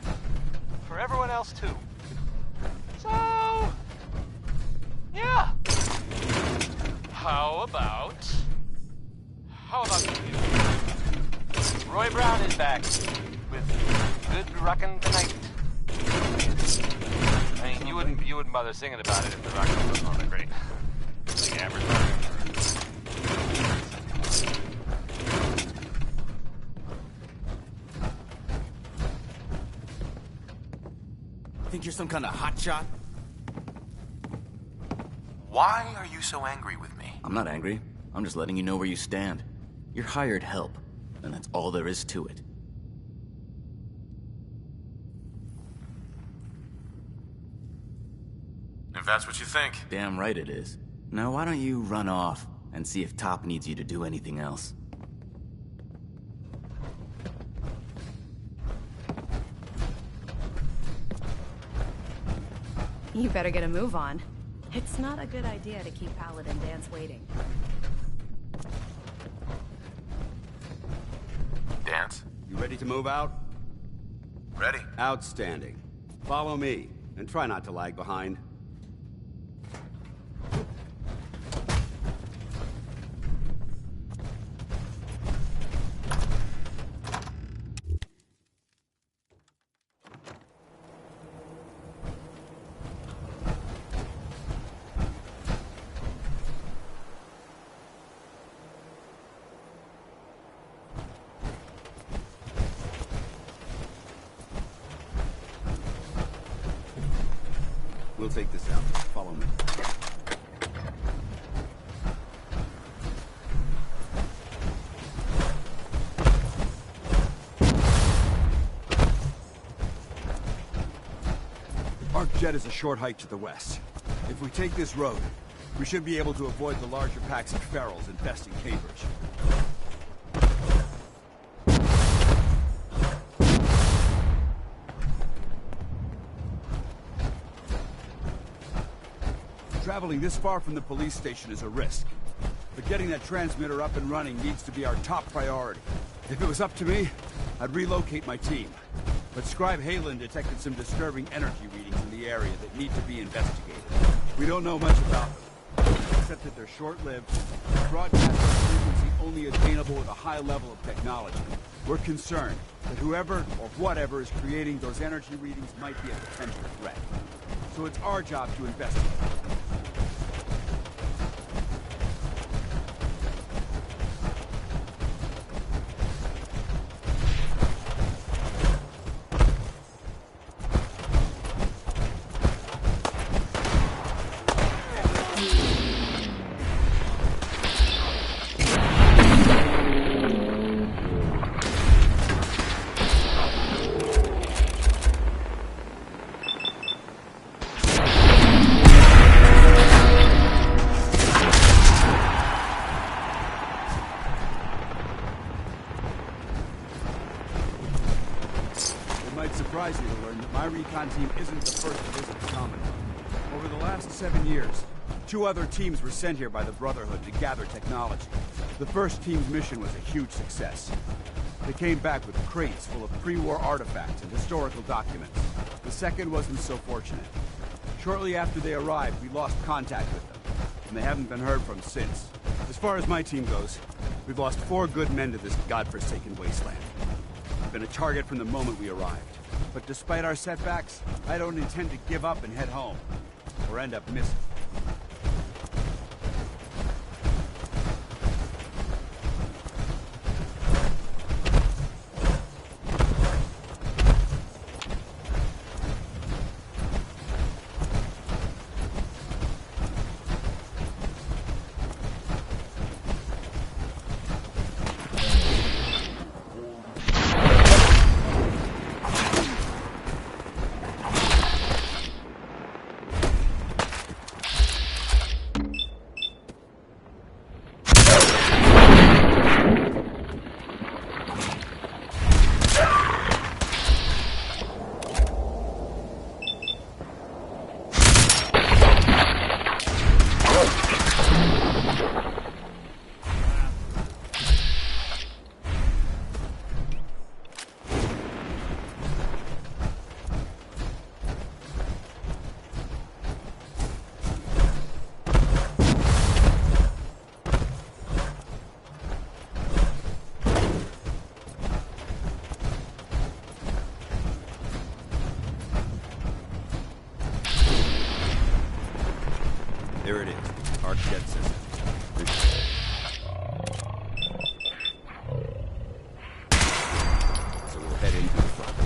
for everyone else, too. So, yeah. How about you? Roy Brown is back with Good Rockin' Tonight. I mean, you wouldn't bother singing about it if the Rockin' wasn't all that great. Like average Think you're some kind of hotshot? Why are you so angry with me? I'm not angry. I'm just letting you know where you stand. You're hired help, and that's all there is to it. If that's what you think. Damn right it is. Now why don't you run off and see if Top needs you to do anything else? You better get a move on. It's not a good idea to keep Paladin Danse waiting. Danse? You ready to move out? Ready. Outstanding. Follow me, and try not to lag behind. We'll take this out. Follow me. Arcjet is a short hike to the west. If we take this road, we should be able to avoid the larger packs of ferals infesting Cambridge. Traveling this far from the police station is a risk, but getting that transmitter up and running needs to be our top priority. If it was up to me, I'd relocate my team. But Scribe Halen detected some disturbing energy readings in the area that need to be investigated. We don't know much about them, except that they're short-lived, broadcast on a frequency only attainable with a high level of technology. We're concerned that whoever or whatever is creating those energy readings might be a potential threat. So it's our job to investigate. Surprise you to learn that my recon team isn't the first to visit the Commonwealth. Over the last 7 years, 2 other teams were sent here by the Brotherhood to gather technology. The first team's mission was a huge success. They came back with crates full of pre-war artifacts and historical documents. The second wasn't so fortunate. Shortly after they arrived, we lost contact with them, and they haven't been heard from since. As far as my team goes, we've lost 4 good men to this godforsaken wasteland. We've been a target from the moment we arrived. But despite our setbacks, I don't intend to give up and head home, or end up missing. There it is. Arcjet system. So we'll head into the front.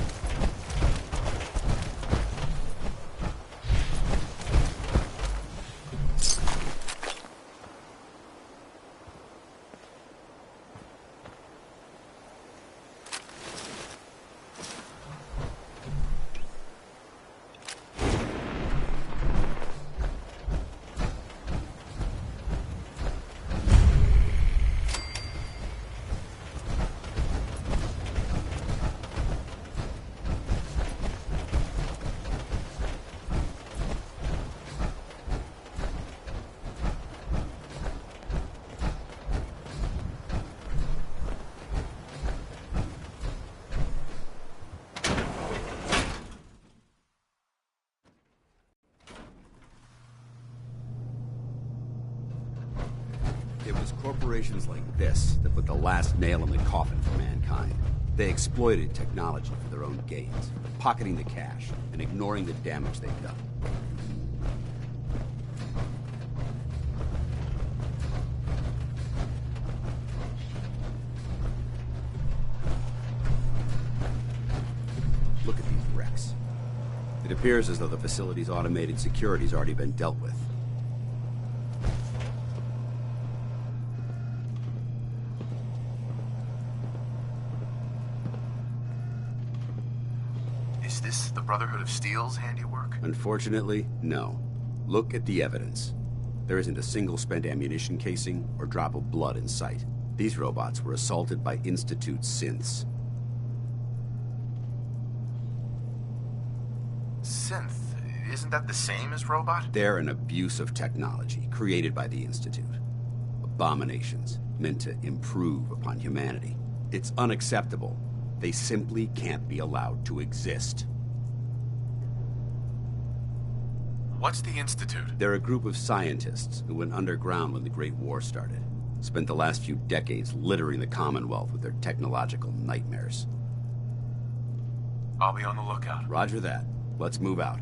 It was corporations like this that put the last nail in the coffin for mankind. They exploited technology for their own gains, pocketing the cash and ignoring the damage they've done. Look at these wrecks. It appears as though the facility's automated security's already been dealt with. Is this the Brotherhood of Steel's handiwork? Unfortunately, no. Look at the evidence. There isn't a single spent ammunition casing or drop of blood in sight. These robots were assaulted by Institute synths. Synth? Isn't that the same as robot? They're an abuse of technology created by the Institute. Abominations meant to improve upon humanity. It's unacceptable. They simply can't be allowed to exist. What's the Institute? They're a group of scientists who went underground when the Great War started. Spent the last few decades littering the Commonwealth with their technological nightmares. I'll be on the lookout. Roger that. Let's move out.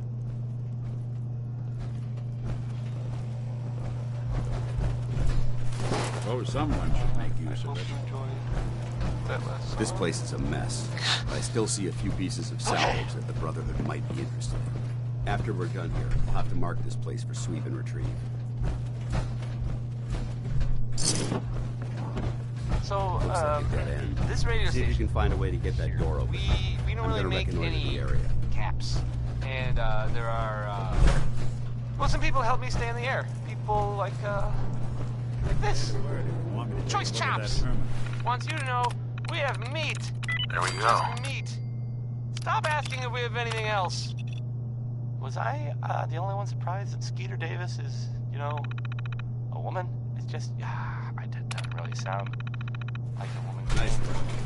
Oh, someone should make use of it. This place is a mess, but I still see a few pieces of salvage that the Brotherhood might be interested in. After we're done here, I'll have to mark this place for sweep and retrieve. So, this radio See if you station, can find a way to get that door open. we don't really make any caps. And, there are, well, some people help me stay in the air. People like this. Choice Chops wants you to know we have meat. There we go. Just meat. Stop asking if we have anything else. Was I the only one surprised that Skeeter Davis is, you know, a woman? It's just, I did not really sound like a woman. Nice.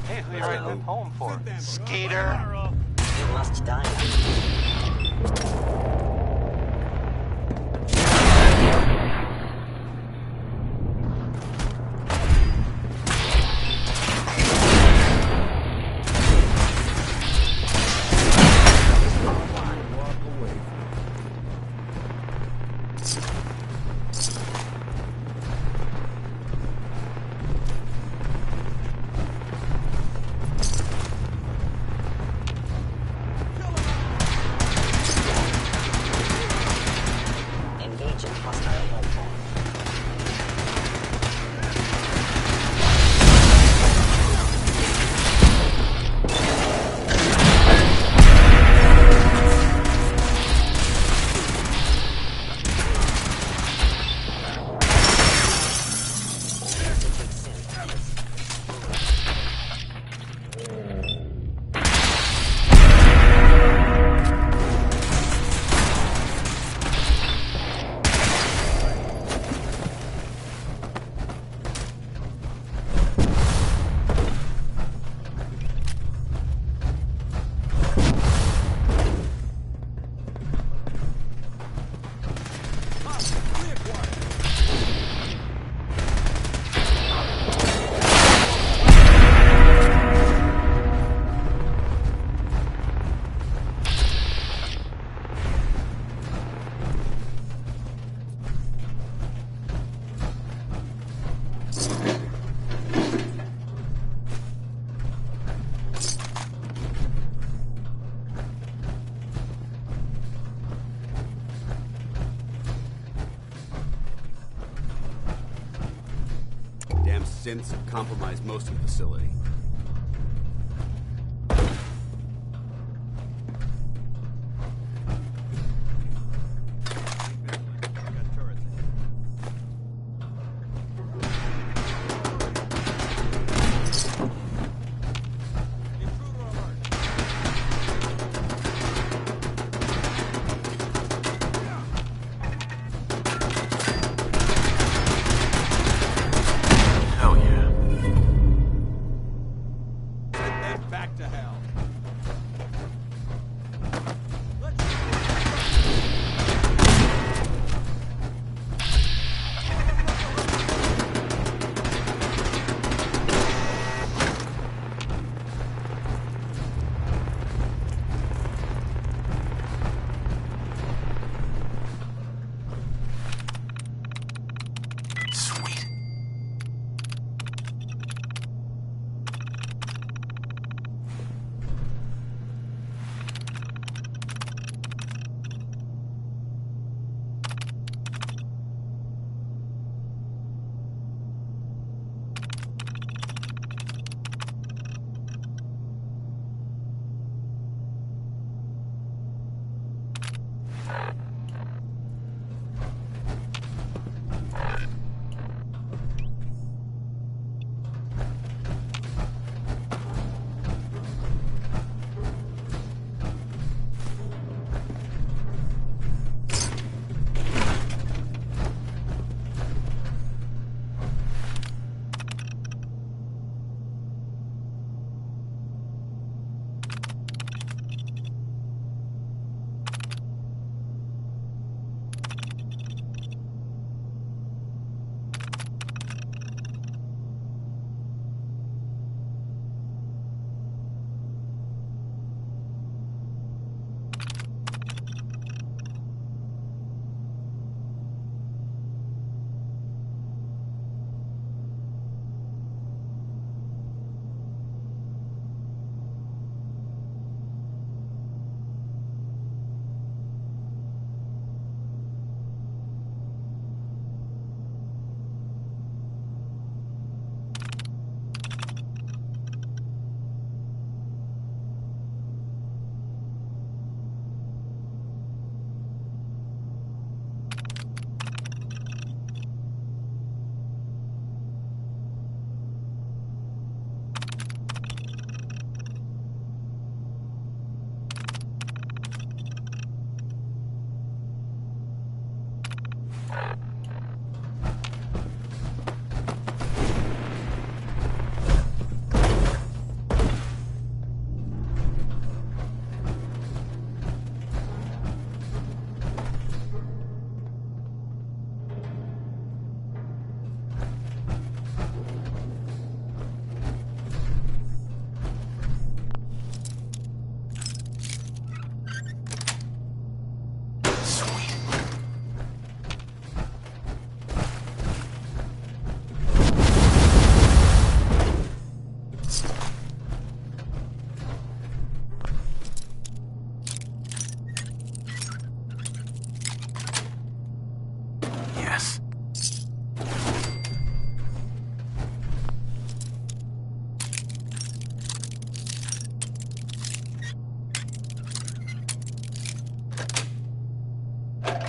Hey, who are you writing that poem for? Skeeter. You must die. Synths have compromised most of the facility.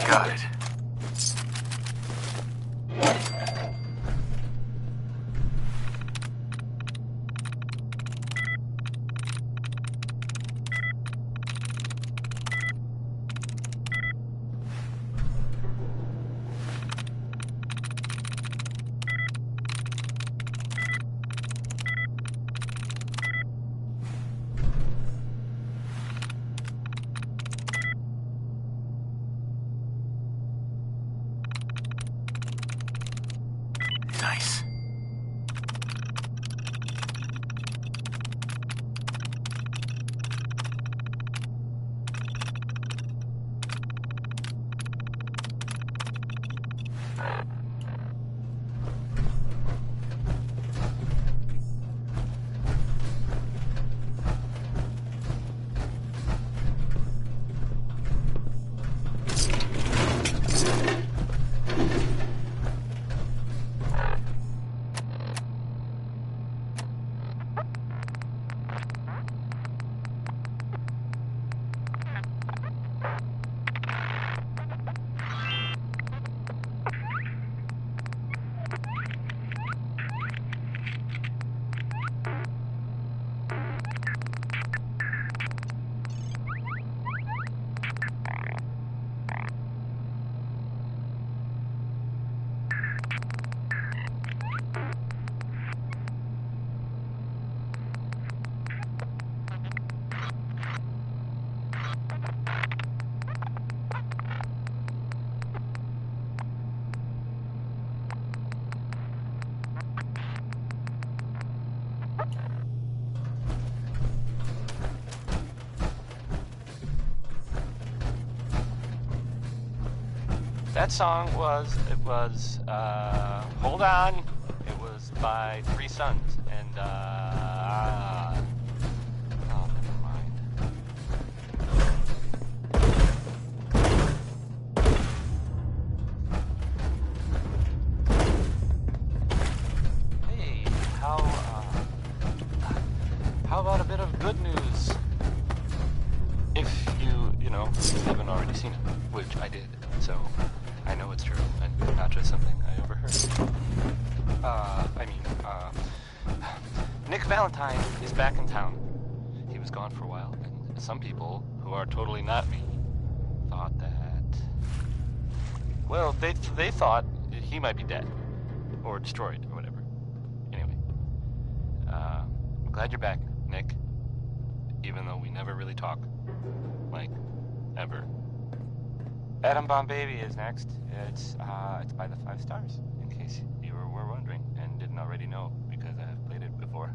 Got it. Nice. That song was, Hold On. It was by Three Sons, and, oh, never mind. Hey, how about a bit of good news? If you know, haven't already seen it, which I did, so I know it's true, and not just something I overheard. Nick Valentine is back in town. He was gone for a while, and some people, who are totally not me, thought that... Well, they thought he might be dead, or destroyed, or whatever. Anyway, I'm glad you're back, Nick, even though we never really talk. Like, ever. Atom Bomb Baby is next. It's by the 5 Stars, in case you were wondering and didn't already know, because I have played it before.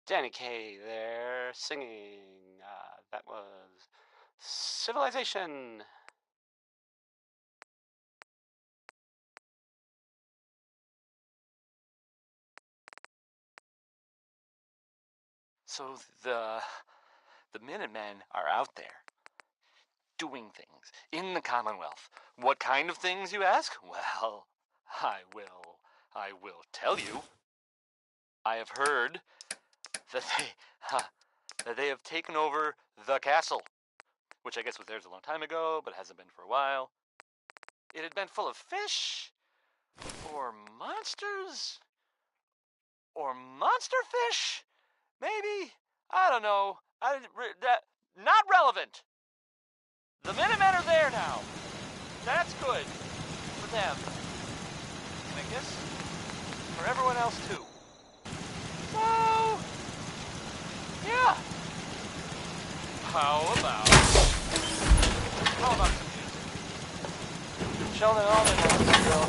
Danny Kaye there singing. That was Civilization. So the Minutemen are out there doing things in the Commonwealth. What kind of things, you ask? Well, I will tell you. I have heard that they have taken over the castle, which I guess was theirs a long time ago, but hasn't been for a while. It had been full of fish, or monsters, or monster fish, maybe. I don't know. Not relevant. The Minutemen are there now. That's good for them, and I guess for everyone else too. So, yeah. How about some music? Sheldon Allman wants to go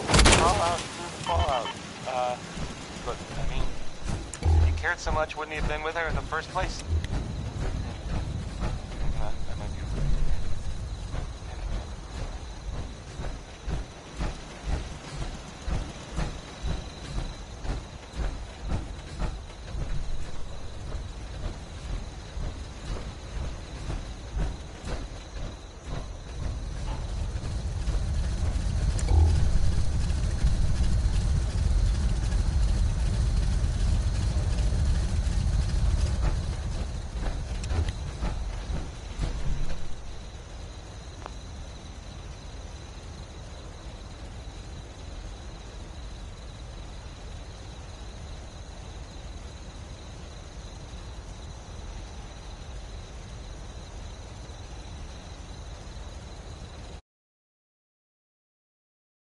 all out through the fallout. Look, I mean, if he cared so much, wouldn't he have been with her in the first place?